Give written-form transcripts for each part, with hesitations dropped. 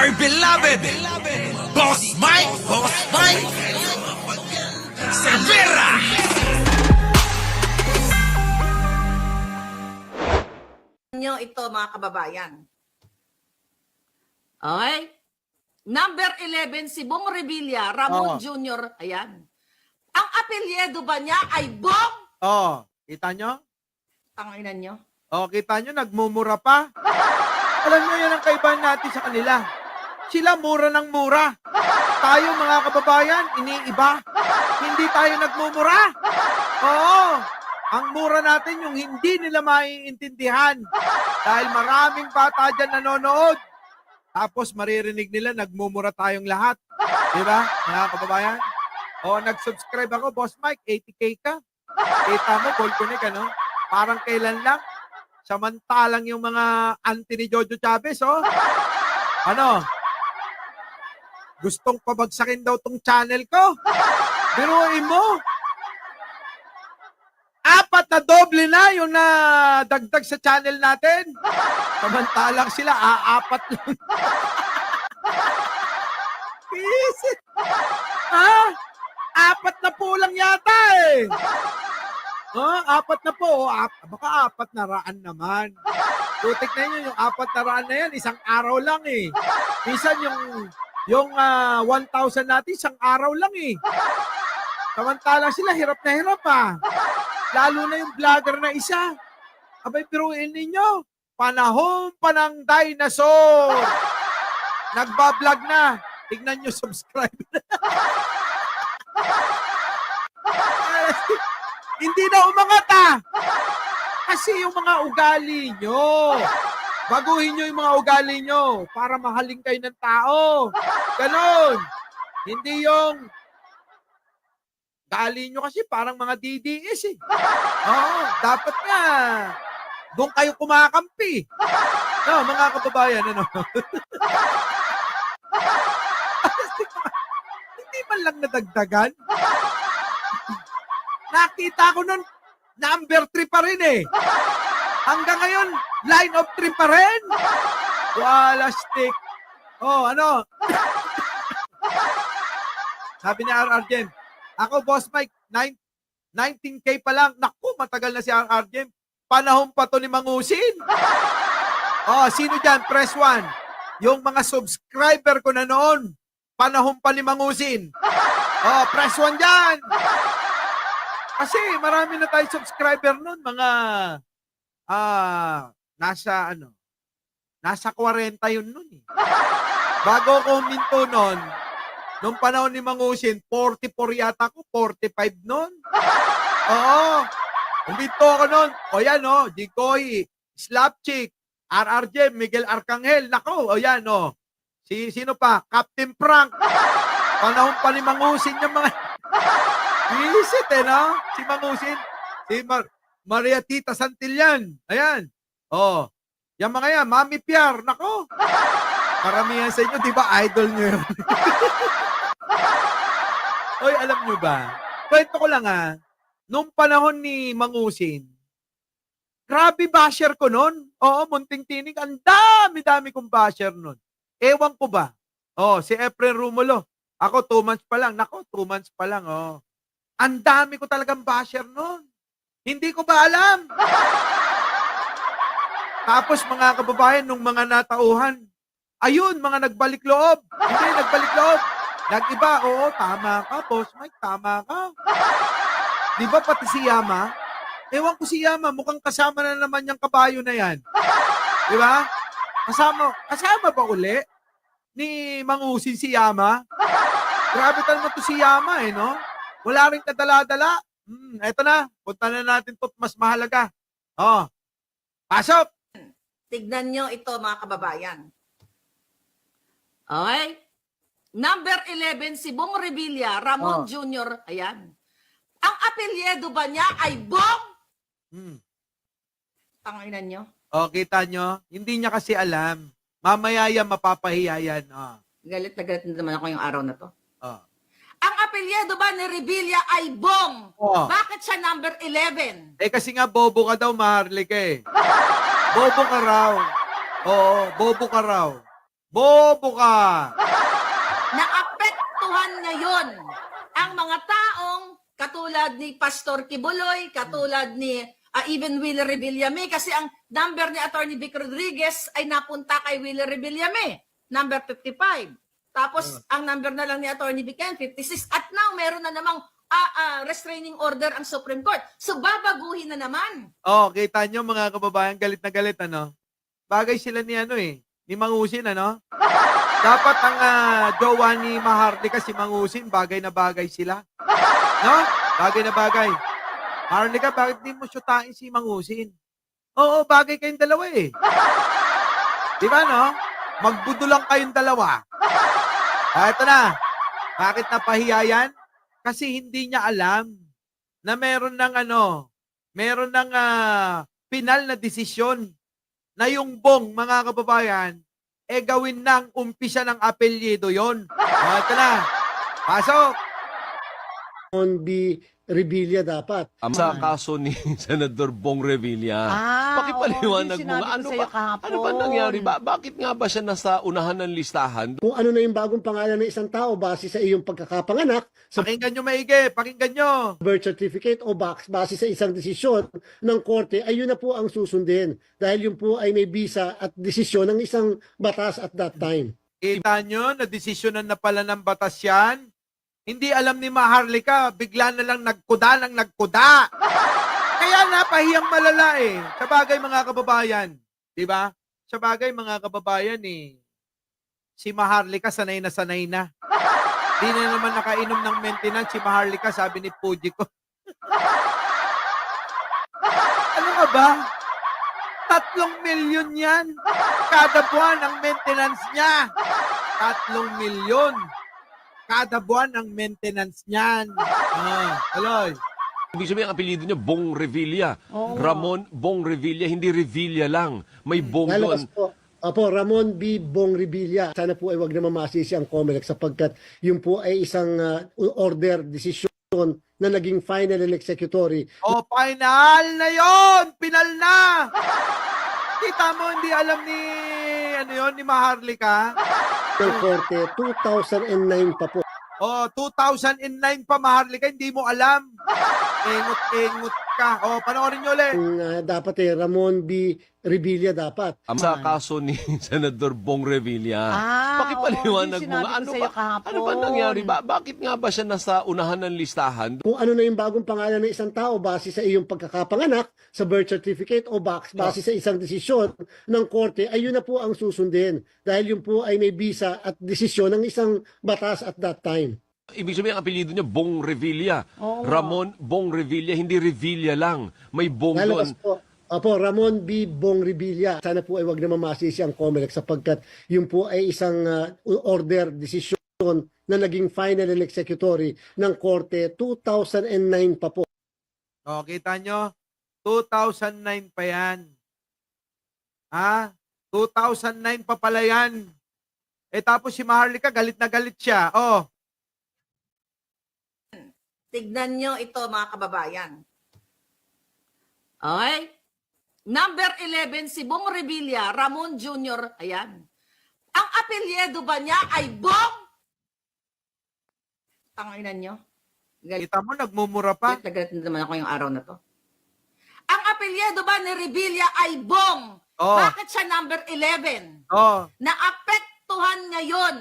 my beloved Boss Mike Severa. Nyo ito mga kababayan. Okay? Number 11, si Bong Revilla, Ramon Jr. Ayan. Ang apelyedo ba niya ay Bong? Kita nyo? Tanginan nyo. Kita nyo, nagmumura pa. Alam nyo, yan ang kaibahan natin sa kanila. Sila mura ng mura. Tayo mga kababayan, iniiba. Hindi tayo nagmumura. Ang mura natin yung hindi nila maiintindihan. Dahil maraming bata dyan nanonood. Tapos maririnig nila, nagmumura tayong lahat. Diba, mga kababayan? Nag-subscribe ako, Boss Mike, 80K ka. Kita mo, Volconic, ano? Parang kailan lang. Samantalang yung mga anti ni Jojo Chavez, gustong pabagsakin daw tong channel ko. Biruin mo. 4 na doble na yung nadagdag sa channel natin. Samantalang sila, 4 lang. Visit. 4 na po lang yata eh. 4 na po. Baka 4 na raan naman. Tutik na yun, yung 4 na raan na yan, isang araw lang eh. Minsan yung 1,000 natin, isang araw lang eh. Samantalang sila, hirap na hirap Lalo na yung vlogger na isa. Abay, piruin ninyo. Panahon pa ng dinosaur. Nagbablog na. Tignan nyo, subscribe na. Hindi na umangat Kasi yung mga ugali nyo. Baguhin nyo yung mga ugali nyo para mahaling kayo ng tao. Ganon. Hindi yung gali nyo kasi parang mga DDS eh. Dapat nga. Doon kayo kumakampi. Mga kababayan, Hindi man lang nadagdagan. Nakita ko nun, number 3 pa rin eh. Hanggang ngayon, line of 3 pa rin. Wala stick. Sabi ni RR Jem, ako, Boss Mike, 19K pa lang. Naku, matagal na si RR Jem. Panahon pa to ni Mangusin. Sino dyan? Press 1. Yung mga subscriber ko na noon, panahon pa ni Mangusin. Press 1 dyan. Kasi marami na tayo subscriber noon, mga nasa 40 yun noon eh. Bago ko huminto noon, nung panahon ni Mangusin, 44 yata ko, 45 noon. Huminto ako noon. Yan Jicoy, Slapchick, RRJ, Miguel Arcangel. Nako, yan Sino pa? Captain Frank. Panahon pa ni Mangusin yung mga visit si Mangusin. Si Maria Tita Santillan. Ayan. Yung mga yan, Mami Piar. Nako. Karamihan sa inyo, di ba, idol nyo yun? Oy, alam nyo ba? Kwento ko lang nung panahon ni Mangusin, grabe basher ko nun. Munting tinig. Ang dami-dami kong basher nun. Ewan ko ba? Si Efren Rumulo. Ako, 2 months pa lang. Nako, 2 months pa lang. Ang dami ko talagang basher nun. Hindi ko ba alam? Tapos mga kababayan, nung mga natauhan, ayun, mga nagbalik loob. Hindi, nagbalik loob. Nag-iba, tama ka, Boss Mike, tama ka. Di ba pati si Yama? Ewan ko si Yama, mukhang kasama na naman yung kabayo na yan. Di ba? Kasama ba uli ni Mangusin si Yama? Grabe talaga to si Yama Wala rin kadala-dala. Eto na, punta na natin to mas mahalaga. Pasok! Tignan nyo ito mga kababayan. Okay? Number 11, si Bong Revilla, Ramon Jr. Ayan. Ang apelyedo ba niya ay Bong? Tanginan nyo. Kita nyo? Hindi niya kasi alam. Mamaya yan, mapapahiya yan. Galit na galit na naman ako yung araw na to. Ang apelyido ba ni Revilla ay Bong? Oh. Bakit siya number 11? Eh kasi nga bobo ka daw, Maharlika eh. Bobo ka raw. Oo, bobo ka raw. Bobo ka! Naapektuhan ngayon ang mga taong katulad ni Pastor Kibuloy, katulad ni even Willie Revillame, kasi ang number ni Attorney Vic Rodriguez ay napunta kay Willie Revillame, number 55. Tapos ang number na lang ni Attorney Vic 56. At now meron na namang restraining order ang Supreme Court. So babaguhin na naman. Oh, kita nyo mga kababayan, galit na galit, ano? Bagay sila ni ni Mangusin, ano? Dapat ang jowa ni Maharlika si Mangusin, bagay na bagay sila. No? Bagay na bagay. Maharlika, bakit di mo syutain si Mangusin? Oo, bagay kayong dalawa eh. Di ba, no? Magbudo lang kayong dalawa. Ito na. Bakit napahiya yan? Kasi hindi niya alam na meron ng pinal na desisyon na yung bong, mga kababayan, gawin ng umpisa ng apelyido yon. Ito na. Pasok. On B. Revilla dapat. Sa kaso ni Senador Bong Revilla, pakipaliwanag mo nga, ano ba nangyari? Bakit nga ba siya nasa unahan ng listahan? Kung ano na yung bagong pangalan ng isang tao base sa iyong pagkakapanganak, sa Pakinggan nyo maigi. Pakinggan nyo. birth certificate o base sa isang desisyon ng korte, ay yun na po ang susundin. Dahil yun po ay may bisa at desisyon ng isang batas at that time. Kita nyo, na-desisyonan na pala ng batas yan. Hindi alam ni Maharlika, bigla na lang nagkuda ng nagkuda. Kaya napahiyang malala eh. Sa bagay mga kababayan. Di ba? Sa bagay mga kababayan si Maharlika sanay na sanay na. Di na naman nakainom ng maintenance si Maharlika, sabi ni Puji ko. Ano ka ba? 3 milyon yan. Kada buwan ang maintenance niya. 3 milyon. Kada buwan ang maintenance niyan. Aloy. Ibig sabihin, ang apelyido niya, Bong Revilla. Ramon Bong Revilla, hindi Revilla lang. May Bong doon. Lalabas po. Opo, Ramon B. Bong Revilla. Sana po ay wag na mamasisi ang COMELEC sapagkat yun po ay isang order, desisyon na naging final and executory. Final na yon, pinal na. Kita mo, hindi alam ni ni Maharlika. Ng korte, 2009 pa po. 2009 pa Maharlika, hindi mo alam. Engot ka. Panoorin nyo ulit. Dapat Ramon B. Revilla dapat. Sa kaso ni Senador Bong Revilla, pakipaliwanag mo nga, ano ba nangyari? Bakit nga ba siya nasa unahan ng listahan? Kung ano na yung bagong pangalan ng isang tao base sa iyong pagkakapanganak, sa birth certificate o base sa isang desisyon ng korte, ay yun na po ang susundin. Dahil yun po ay may bisa at desisyon ng isang batas at that time. Ibig sabihin, ang apelyido niya, Bong Revilla. Ramon Bong Revilla, hindi Revilla lang. May Bong Lalabas doon. po. Opo, Ramon B. Bong Revilla. Sana po ay wag na mamasisi ang COMELEC sapagkat yun po ay isang order, desisyon na naging final and executory ng korte, 2009 pa po. Kita nyo? 2009 pa yan. 2009 pa pala yan. Tapos si Maharlika, galit na galit siya. Tignan nyo ito mga kababayan. Okay? Number 11, si Bong Revilla, Ramon Jr. Ayan. Ang apelyido ba niya ay Bong? Tanginan nyo. Kita mo, nagmumura pa. Galit na naman ako yung araw na to. Ang apelyido ba ni Revilla ay Bong? Bakit siya number 11? Naapektuhan ngayon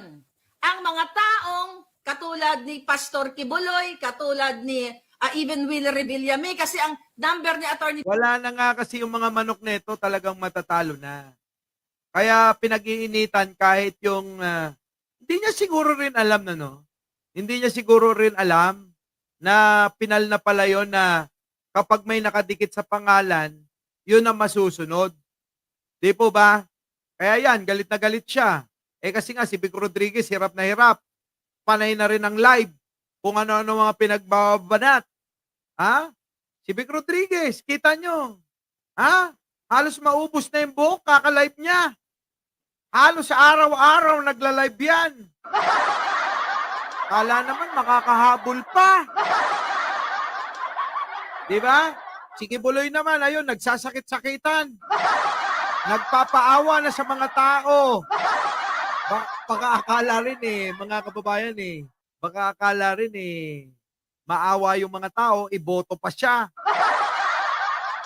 ang mga taong katulad ni Pastor Kibuloy, katulad ni even Willie Revillame, kasi ang number ni Attorney... Wala na nga kasi yung mga manok nito talagang matatalo na. Kaya pinag-iinitan kahit yung... hindi niya siguro rin alam Hindi niya siguro rin alam na pinal na pala yun na kapag may nakadikit sa pangalan, yun ang masusunod. Di po ba? Kaya yan, galit na galit siya. Kasi nga si Vic Rodriguez, hirap na hirap. Panay na rin ang live. Kung ano-ano mga pinagbabanat. Si Vic Rodriguez, kita nyo. Halos maubos na yung buhok, kaka-live niya. Halos araw-araw nagla-live yan. Kala naman makakahabol pa. Di ba? Si Kibuloy naman, ayun, nagsasakit-sakitan. Nagpapaawa na sa mga tao. baka akala rin mga kababayan baka akala rin maawa yung mga tao, iboto pa siya.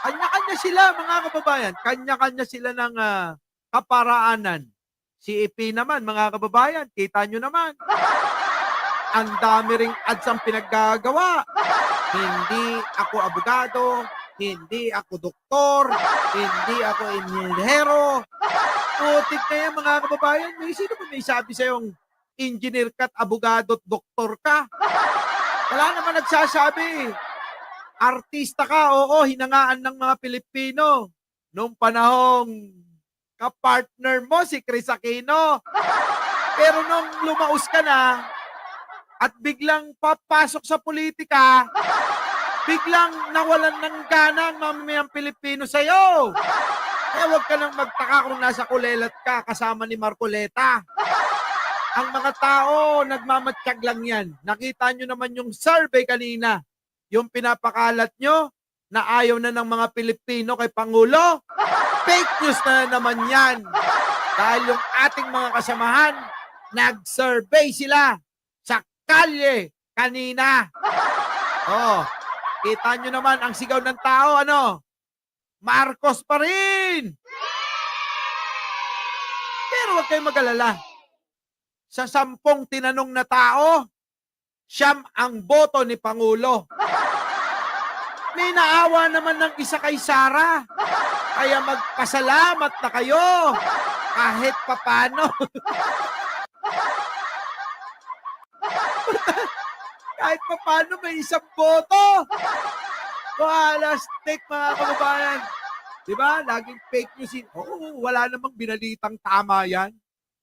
Kanya-kanya sila, mga kababayan. Kanya-kanya sila ng kaparaanan. Si EP naman, mga kababayan, kita nyo naman. Ang dami ring ads ang pinaggagawa. Hindi ako abogado, hindi ako doktor, hindi ako inhinyero. Putik na yan, mga kababayan. Sino ba may sabi sa'yong engineer ka at abogado at doktor ka? Wala naman nagsasabi. Artista ka, oo, hinangaan ng mga Pilipino. Noong panahong kapartner mo, si Chris Aquino. Pero nung lumaos ka na, at biglang papasok sa politika, biglang nawalan ng gana ang mamamayang Pilipino sa'yo. Kaya huwag ka nang magtaka kung nasa kulelat ka kasama ni Marcoleta. Ang mga tao, nagmamatsyag lang yan. Nakita nyo naman yung survey kanina. Yung pinapakalat nyo na ayaw na ng mga Pilipino kay Pangulo. Fake news na naman yan. Dahil yung ating mga kasamahan, nag-survey sila sa kalye kanina. Oh, kita nyo naman ang sigaw ng tao, Marcos pa rin! Pero huwag kayong mag-alala. Sa 10 tinanong na tao, 9 ang boto ni Pangulo. May naawa naman ng isa kay Sara. Kaya magpasalamat na kayo kahit papano. Kahit papano may isang boto. Walastik, mga kababayan. Diba? Laging fake news. Oo, wala namang binalitang tama yan.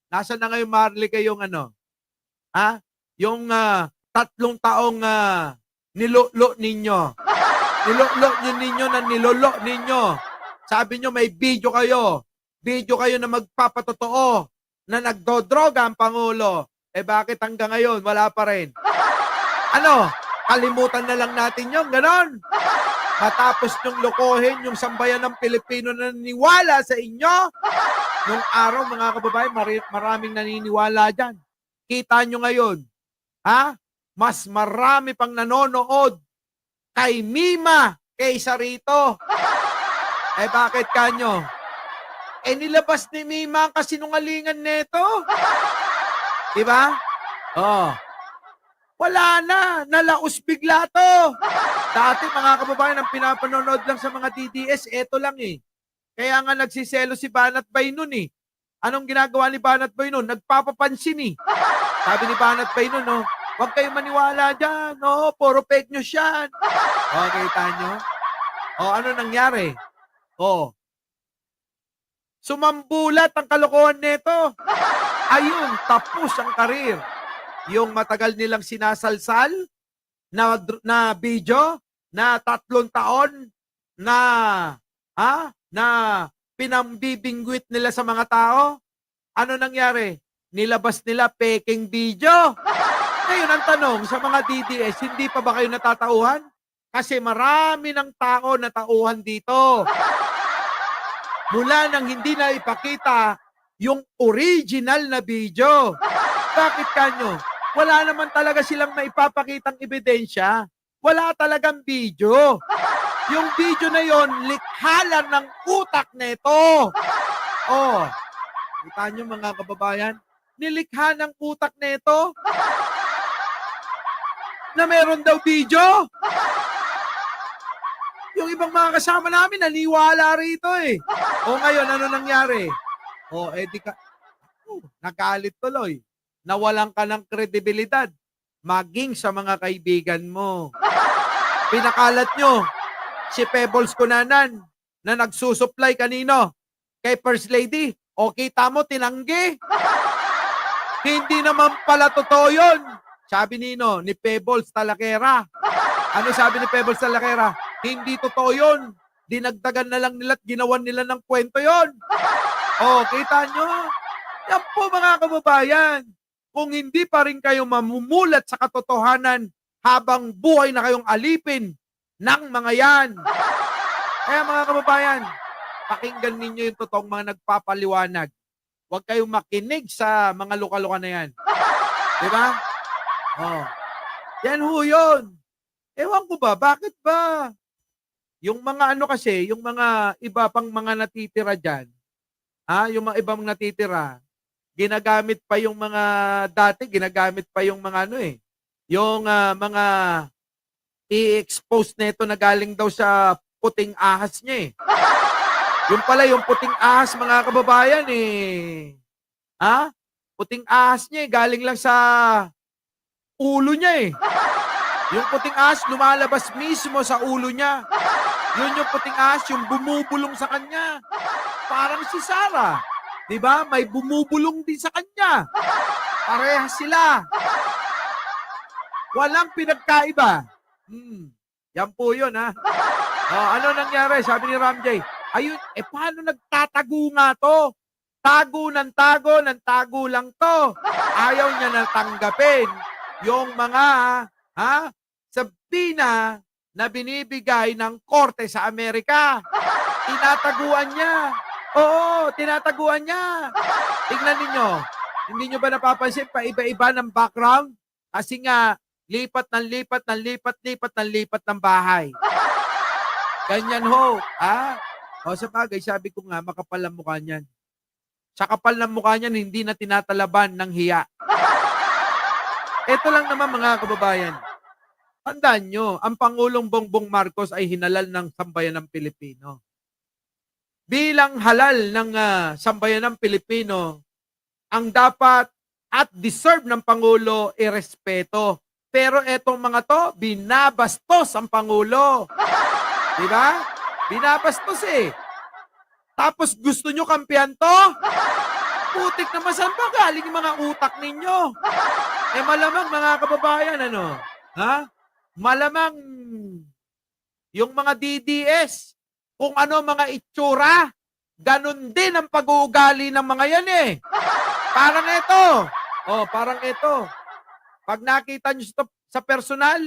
Nasaan na ngayon, Marley, kayong Yung 3 taong nilolo ninyo. Nilolo ninyo na nilolo ninyo. Sabi nyo may video kayo. Video kayo na magpapatotoo na nagdodroga ang Pangulo. Bakit hanggang ngayon wala pa rin? Kalimutan na lang natin yung ganon. Matapos nyong lokohin yung sambayan ng Pilipino na naniniwala sa inyo. Nung araw, mga kababayan, maraming naniniwala dyan. Kita nyo ngayon, mas marami pang nanonood kay Mima kaysa rito. Bakit kanyo? Nilabas ni Mima ang kasinungalingan neto. Diba? Wala na. Nalaos bigla to. Dati, mga kababayan, ang pinapanood lang sa mga DDS, eto lang Kaya nga nagsiselo si Banat Bay nun Anong ginagawa ni Banat Bay nun? Nagpapapansin Sabi ni Banat Bay nun, huwag kayong maniwala dyan. Puro fake news yan. Kita nyo? Ano nangyari? Sumambulat ang kalokohan neto. Ayun, tapos ang karir. Yung matagal nilang sinasalsal na video na 3 taon na pinambibingwit nila sa mga tao. Ano nangyari? Nilabas nila peking video. Ngayon ang tanong sa mga DDS, hindi pa ba kayo natatauhan? Kasi marami ng tao na tauhan dito. Mula nang hindi na ipakita yung original na video. Bakit kanyo? Wala naman talaga silang naipapakitang ebidensya. Wala talagang video. Yung video na yon, likhalan ng utak neto. Kita nyo, mga kababayan, nilikha ng utak neto na meron daw video. Yung ibang mga kasama namin, naniwala rito ngayon, ano nangyari? Nagalit tuloy. Nawalan ka ng kredibilidad maging sa mga kaibigan mo. Pinakalat nyo si Pebbles Cunanan na nagsusupply kanino? Kay First Lady. Kita mo, tinanggi. Hindi naman pala totoo yun. Sabi ni Pebbles Talakera. Ano sabi ni Pebbles Talakera? Hindi totoo yun. Dinagdagan na lang nila at ginawan nila ng kwento yun. Kita nyo? Yan po, mga kababayan. Kung hindi pa rin kayo mamumulat sa katotohanan habang buhay na kayong alipin ng mga yan. Kaya, mga kababayan, pakinggan ninyo yung totoong mga nagpapaliwanag. Huwag kayong makinig sa mga luka-luka na yan. Di ba? Oh. Yan ho yun. Ewan ko ba, bakit ba? Yung mga ano kasi, yung mga iba pang mga natitira dyan, yung mga ibang natitira, ginagamit pa yung mga dati, ginagamit pa yung mga ano yung mga i-expose nito na galing daw sa puting ahas niya Yung pala, yung puting ahas, mga kababayan puting ahas niya galing lang sa ulo niya Yung puting ahas lumalabas mismo sa ulo niya. Yun yung puting ahas, yung bumubulong sa kanya. Parang si Sarah. Di ba? May bumubulong din sa kanya. Parehas sila. Walang pinagkaiba. Yan po yun, ano nangyari? Sabi ni Ramjay, ayun, paano nagtatago nga to? Tago ng tago lang to. Ayaw niya na tanggapin yung mga, sabina na binibigay ng korte sa Amerika. Tinataguan niya. Oo, tinataguan niya. Tingnan ninyo. Hindi nyo ba napapansin pa iba-iba ng background? Kasi nga, lipat ng bahay. Ganyan ho. O sa bagay, sabi ko nga, makapal ang mukha niyan. Sa kapal ng mukha niyan, hindi na tinatalaban ng hiya. Ito lang naman mga kababayan. Tandaan nyo, ang Pangulong Bongbong Marcos ay hinalal ng sambayan ng Pilipino. Bilang halal ng sambayan ng Pilipino, ang dapat at deserve ng Pangulo irespeto. Pero etong mga to, binabastos ang Pangulo. Diba? Binabastos Tapos gusto nyo kampihan to? Putik naman, saan ba galing yung mga utak ninyo? Malamang mga kababayan, malamang yung mga DDS, kung ano mga itsura, ganun din ang pag-uugali ng mga yan Parang ito. Pag nakita nyo sa personal,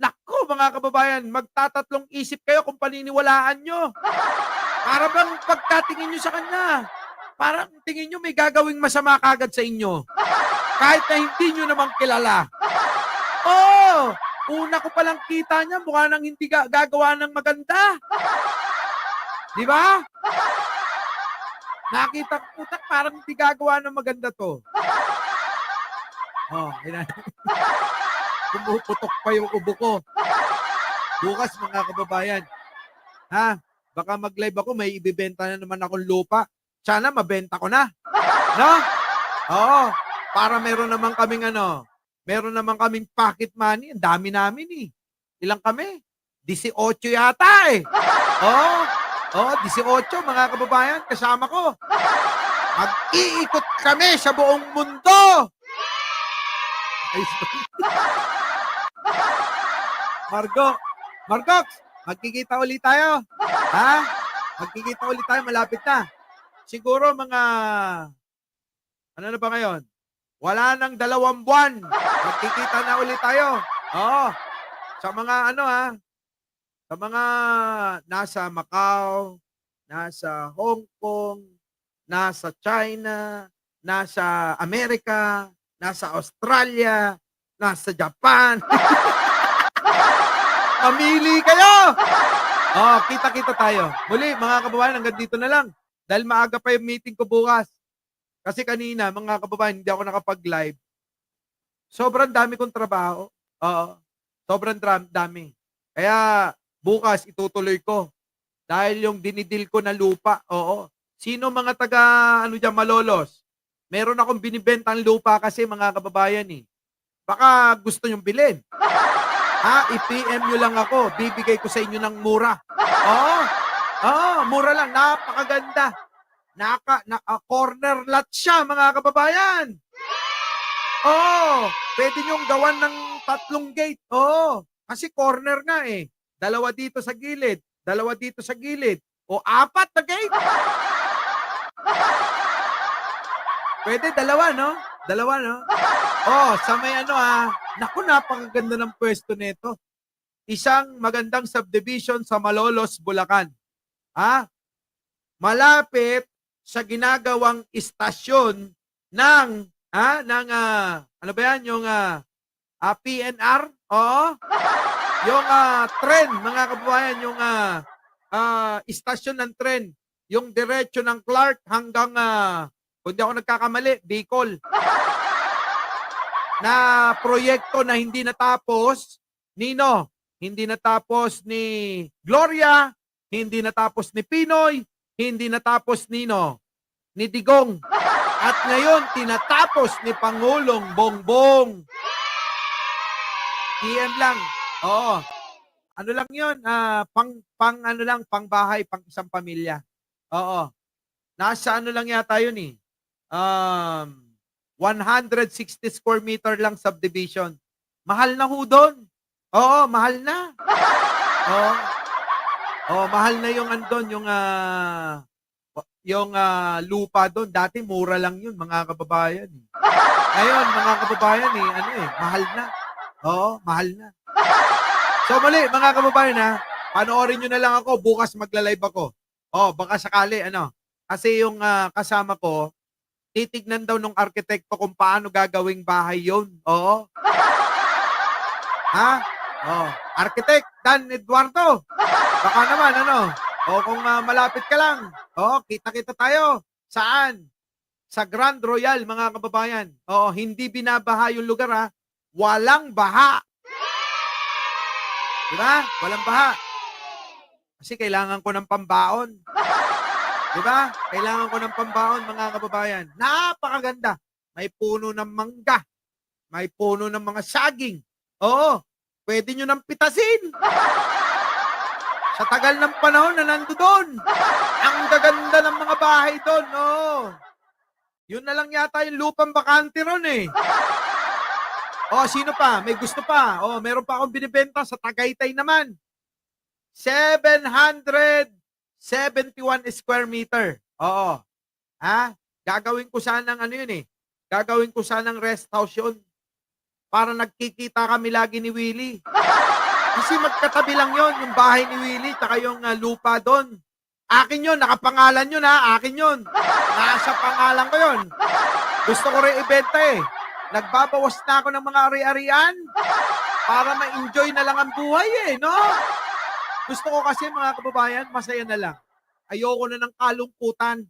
naku mga kababayan, magtatatlong isip kayo kung paniniwalaan nyo. Para bang pagkatingin nyo sa kanya, parang tingin nyo may gagawing masama kagad sa inyo. Kahit na hindi nyo naman kilala. Una ko palang kita niya, mukha nang hindi gagawa ng maganda. Di ba? Nakita ko, parang hindi gagawa ng maganda to. Pumuputok pa yung ubo ko. Bukas mga kababayan, baka mag-live ako, may ibibenta na naman akong lupa. Sana mabenta ko na. No? Oo. Para meron naman kaming pocket money. Ang dami namin Ilang kami? 18 yata Oo, 18 mga kababayan, kasama ko. Mag-iikot kami sa buong mundo. Margox, magkikita ulit tayo. Magkikita ulit tayo, malapit na. Siguro mga, ano na ba ngayon? Wala nang 2 buwan. Magkikita na ulit tayo. Oo. Sa mga sa mga nasa Macau, nasa Hong Kong, nasa China, nasa Amerika, nasa Australia, nasa Japan. Mamili kayo! Kita-kita tayo. Muli, mga kababayan, hanggang dito na lang. Dahil maaga pa yung meeting ko bukas. Kasi kanina, mga kababayan, hindi ako nakapag-live. Sobrang dami kong trabaho. Sobrang dami. Kaya, bukas, itutuloy ko. Dahil yung dinidil ko na lupa, Sino mga Malolos? Meron akong binibentang lupa kasi, mga kababayan Baka gusto nyong bilhin. I-PM nyo lang ako. Bibigay ko sa inyo ng mura. Mura lang. Napakaganda. Corner lot siya, mga kababayan. Pwede nyong gawan ng 3 gate. Kasi corner nga 2 dito sa gilid, 2 dito sa gilid. 4 na gate. Pwede 2, no? 2, no? Sa may naku, napakaganda ng pwesto nito. Isang magandang subdivision sa Malolos, Bulacan. Malapit sa ginagawang istasyon ng ano ba yan, yung PNR, oo, yung tren, mga kababayan, yung istasyon ng tren, yung diretso ng Clark hanggang, kung di ako nagkakamali, Bicol, na proyekto na hindi natapos, Nino, hindi natapos ni Gloria, hindi natapos ni Pinoy, hindi natapos Nino, ni Digong. At ngayon, tinatapos ni Pangulong Bongbong. PM lang. Oo. Ano lang yun? Ano lang, pang bahay, pang isang pamilya. Oo. Nasa ano lang yata yun eh. 160 square meter lang subdivision. Mahal na ho doon. Oo, mahal na. Oo. Oh, mahal na yung andon, yung lupa doon. Dati mura lang yun, mga kababayan. Ngayon, mga kababayan, mahal na. Oo, mahal na. So mali, mga kababayan, panoorin nyo na lang ako, bukas magla-live ako. Oh, baka sakali, kasi yung kasama ko, titignan daw nung arkitekto kung paano gagawing bahay yun. Oo. Ha? Oh, Architect Dan Eduardo. Baka naman, O kung malapit ka lang. O, kita-kita tayo. Saan? Sa Grand Royal, mga kababayan. O, hindi binabaha yung lugar, ha? Walang baha. Diba? Walang baha. Kasi kailangan ko ng pambaon. Diba? Kailangan ko ng pambaon, mga kababayan. Napakaganda. May puno ng mangga. May puno ng mga saging. Oo. Pwede nyo nang pitasin. Sa tagal ng panahon na nandoon. Ang gaganda ng mga bahay doon, Yun na lang yata yung lupang bakante ron eh. Sino pa? May gusto pa. Meron pa akong binibenta sa Tagaytay naman. 771 square meter. Oo. Gagawin ko sanang yun eh. Gagawin ko sanang rest house yun. Para nagkikita kami lagi ni Willie. Kasi magkatabi lang yon yung bahay ni Willie tsaka yung lupa doon. Akin yon, nakapangalan yun akin yon. Nasa pangalan ko yon. Gusto ko rin ibenta eh. Nagbabawas na ako ng mga ari-arian para ma-enjoy na lang ang buhay no? Gusto ko kasi, mga kababayan, masaya na lang. Ayoko na ng kalungkutan.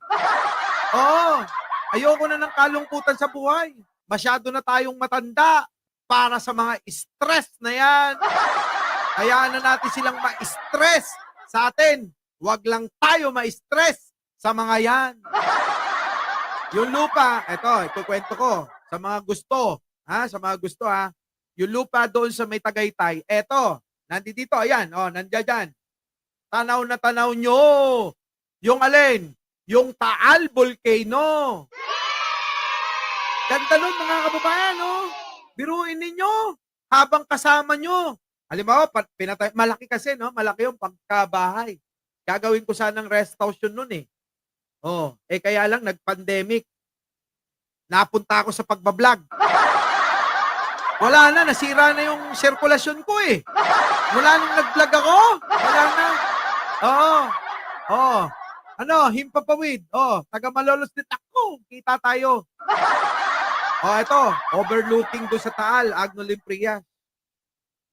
Ayoko na ng kalungkutan sa buhay. Masyado na tayong matanda para sa mga stress na yan. Hayaan na natin silang ma-stress sa atin. Huwag lang tayo ma-stress sa mga yan. Yung lupa, ito kwento ko. Sa mga gusto, yung lupa doon sa may Tagaytay, nandito, ayan, nandiyan dyan. Tanaw na tanaw nyo. Yung alin? Yung Taal Volcano. Ganda nun, mga kababayan, Biruin ninyo habang kasama nyo. Halimbawa, malaki kasi, malaki yung pagkabahay. Gagawin ko sanang rest house yun nun eh. Kaya lang, nag-pandemic. Napunta ako sa pagbablog. Wala na, nasira na yung sirkulasyon ko eh. Wala nang nag-vlog ako. Wala na. Himpapawid. Taga Malolos din ako. Kita tayo. Ito, overlooking do sa Taal, Agnolim Priya.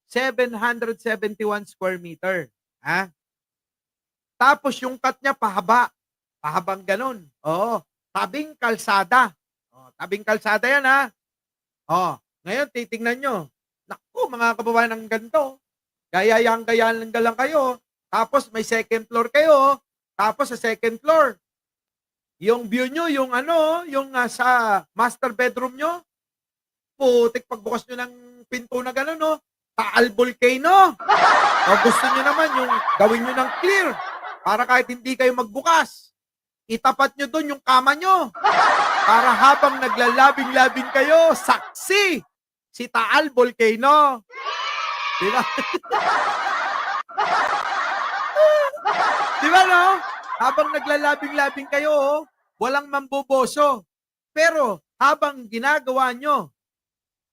771 square meter. Tapos yung cut niya pahaba. Pahabang ganun. Tabing kalsada. Tabing kalsada yan, ngayon, titingnan nyo. Naku, mga kababayan ng ganito. Gayayang-gayang lang kayo. Tapos may second floor kayo. Tapos sa second floor, yung view nyo, yung sa master bedroom nyo, putik pagbukas nyo ng pinto na gano'n, Taal Volcano. O gusto nyo naman yung gawin nyo ng clear para kahit hindi kayo magbukas, itapat nyo doon yung kama nyo para habang naglalabing-labing kayo, saksi si Taal Volcano. Diba? Diba, Habang naglalabing-labing kayo, walang mamboboso. Pero habang ginagawa nyo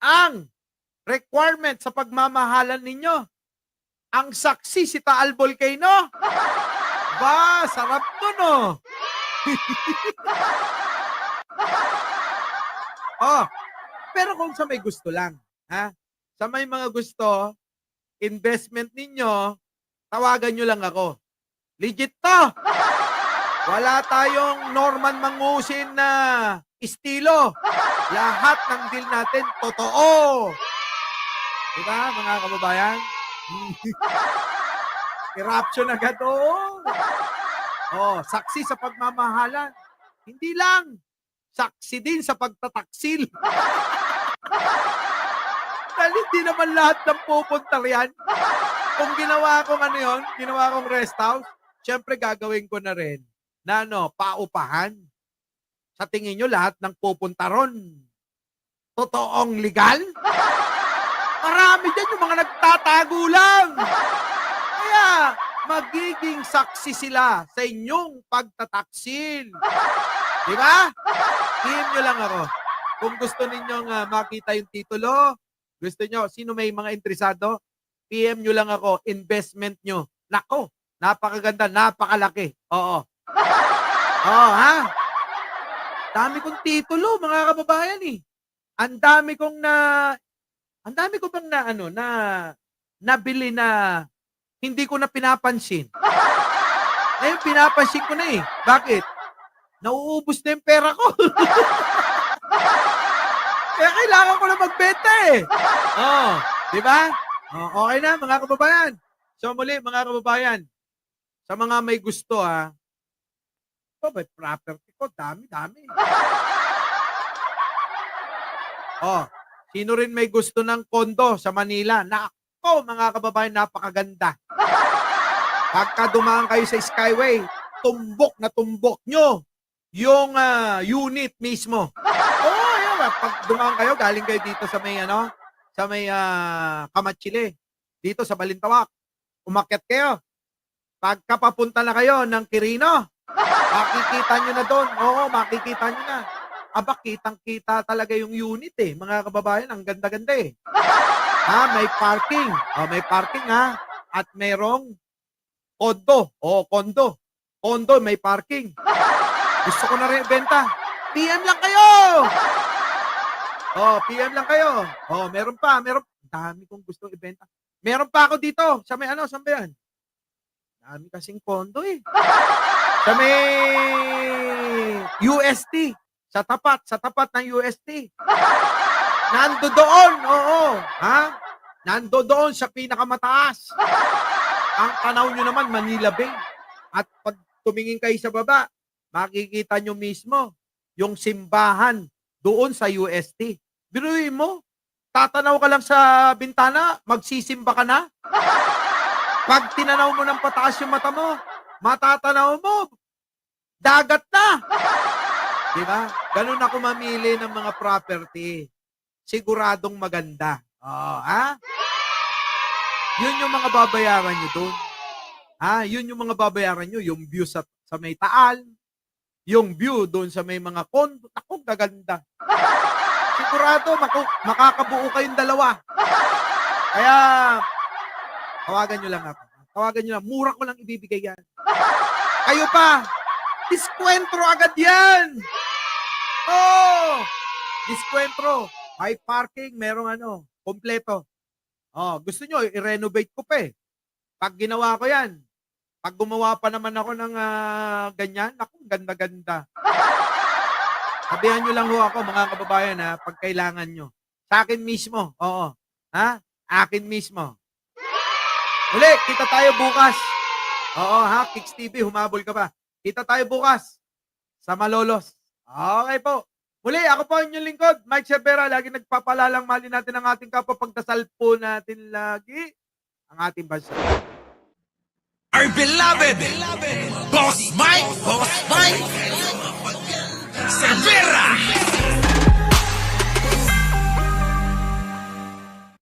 ang requirement sa pagmamahalan ninyo, ang saksi si Taal Volcano. Sarap nun, Oh, pero kung sa may gusto lang, ha? Sa may mga gusto, investment ninyo, tawagan nyo lang ako. Legit to! Wala tayong Norman Mangusin na estilo. Lahat ng deal natin, totoo. Diba, mga kababayan? Eruption agad, oo. Oh, saksi sa pagmamahalan. Hindi lang. Saksi din sa pagtataksil. Dahil hindi naman lahat ng pupunta riyan. Kung ginawa kong ano yun, ginawa kong rest house, syempre gagawin ko na rin na paupahan. Sa tingin nyo, lahat ng pupunta ron, totoong legal? Marami dyan yung mga nagtatago lang. Kaya, magiging saksi sila sa inyong pagtataksil. Di ba? PM nyo lang ako. Kung gusto ninyong makita yung titulo, gusto nyo, sino may mga interesado, PM nyo lang ako, investment nyo. Nako, napakaganda, napakalaki. Oo. Oo, ha? Dami kong titulo, mga kababayan eh. Ang dami ko bang nabili na hindi ko na pinapansin. Ngayon, pinapansin ko na eh. Bakit? Nauubos na yung pera ko. Kaya kailangan ko na magbenta eh. Oh, di ba? Oh, okay na, mga kababayan. So muli, mga kababayan, sa mga may gusto may property ko, dami. Oh, sino rin may gusto ng kondo sa Manila? Nako, mga kababayan, napakaganda. Pagka dumaan kayo sa Skyway, tumbok na tumbok nyo yung unit mismo. Oh, yun. Pag dumaan kayo, galing kayo dito sa may Kamatsile, dito sa Balintawak. Umakyat kayo. Pagka papunta na kayo ng Quirino, makikita nyo na doon. Oo, makikita nyo na. Aba, kitang-kita talaga yung unit eh. Mga kababayan, ang ganda-ganda eh. May parking. May parking At merong kondo. Kondo. Kondo, may parking. Gusto ko na rin ibenta. PM lang kayo! PM lang kayo. Meron pa. Dami kong gusto ibenta. Meron pa ako dito. Sa may saan ba yan? Dami kasing kondo eh. Sa may UST. Sa tapat ng UST. Nando doon, oo. Nando doon sa pinakamataas. Ang tanaw nyo naman, Manila Bay. At pag tumingin kayo sa baba, makikita nyo mismo yung simbahan doon sa UST. Biruin mo, tatanaw ka lang sa bintana, magsisimba ka na. Pag tinanaw mo ng pataas yung mata mo, matatanaw mo, dagat na. Diba? Ganun ako mamili ng mga property. Siguradong maganda. Yun yung mga babayaran nyo doon. Yun yung mga babayaran nyo. Yung view sa may Taal. Yung view doon sa may mga kondo. Ako, gaganda. Sigurado, makakabuo kayong dalawa. Kaya, tawagan nyo lang ako. Tawagan nyo lang. Mura ko lang ibibigay yan. Kayo pa, diskwentro agad yan. Diskwentro. May parking, merong kompleto. Gusto nyo, i-renovate ko pa eh. Pag ginawa ko yan, pag gumawa pa naman ako ng ganyan, ako, ganda-ganda. Sabihan nyo lang ako, mga kababayan, pag kailangan nyo. Sa akin mismo, oo. Akin mismo. Uli, kita tayo bukas. Oo, Kicks TV, humabol ka pa. Kita tayo bukas sa Malolos. Okay po. Muli, ako po inyong lingkod, Mike Cervera. Lagi nagpapalalang mali natin ang ating kapwa. Pagdasal po natin lagi ang ating bansa. Our beloved Boss Mike Cervera.